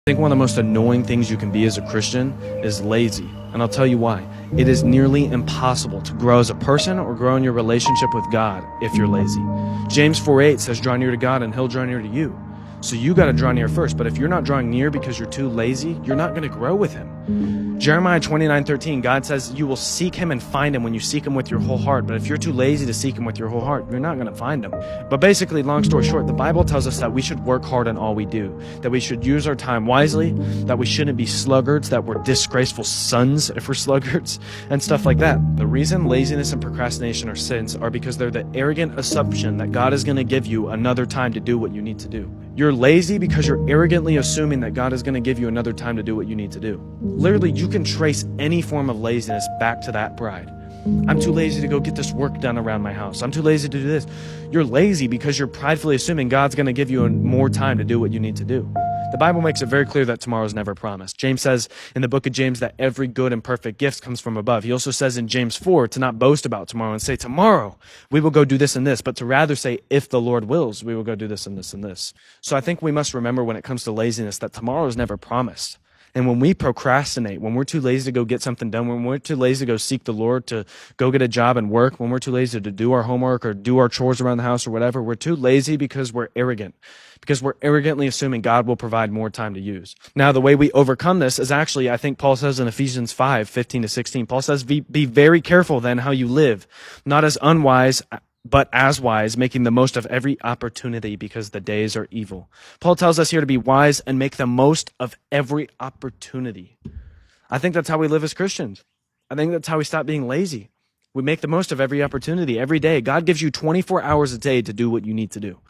I think one of the most annoying things you can be as a Christian is lazy, and I'll tell you why. It is nearly impossible to grow as a person or grow in your relationship with God if you're lazy. James 4:8 says, draw near to God and he'll draw near to you. So you got to draw near first, but if you're not drawing near because you're too lazy, you're not going to grow with him. Jeremiah 29:13, God says you will seek him and find him when you seek him with your whole heart. But if you're too lazy to seek him with your whole heart, you're not going to find him. But basically, long story short, the Bible tells us that we should work hard in all we do, that we should use our time wisely, that we shouldn't be sluggards, that we're disgraceful sons if we're sluggards, and stuff like that. The reason laziness and procrastination are sins are because they're the arrogant assumption that God is going to give you another time to do what you need to do. You're lazy because you're arrogantly assuming that God is going to give you another time to do what you need to do. Literally, you can trace any form of laziness back to that pride. I'm too lazy to go get this work done around my house. I'm too lazy to do this. You're lazy because you're pridefully assuming God's going to give you more time to do what you need to do. The Bible makes it very clear that tomorrow is never promised. James says in the book of James that every good and perfect gift comes from above. He also says in James 4 to not boast about tomorrow and say, tomorrow we will go do this and this, but to rather say, if the Lord wills, we will go do this and this and this. So I think we must remember when it comes to laziness that tomorrow is never promised. And when we procrastinate, when we're too lazy to go get something done, when we're too lazy to go seek the Lord, to go get a job and work, when we're too lazy to do our homework or do our chores around the house or whatever, we're too lazy because we're arrogant, because we're arrogantly assuming God will provide more time to use. Now, the way we overcome this is actually, I think Paul says in Ephesians 5:15-16, Paul says, be very careful then how you live, not as unwise, but as wise, making the most of every opportunity because the days are evil. Paul tells us here to be wise and make the most of every opportunity. I think that's how we live as Christians. I think that's how we stop being lazy. We make the most of every opportunity every day. God gives you 24 hours a day to do what you need to do.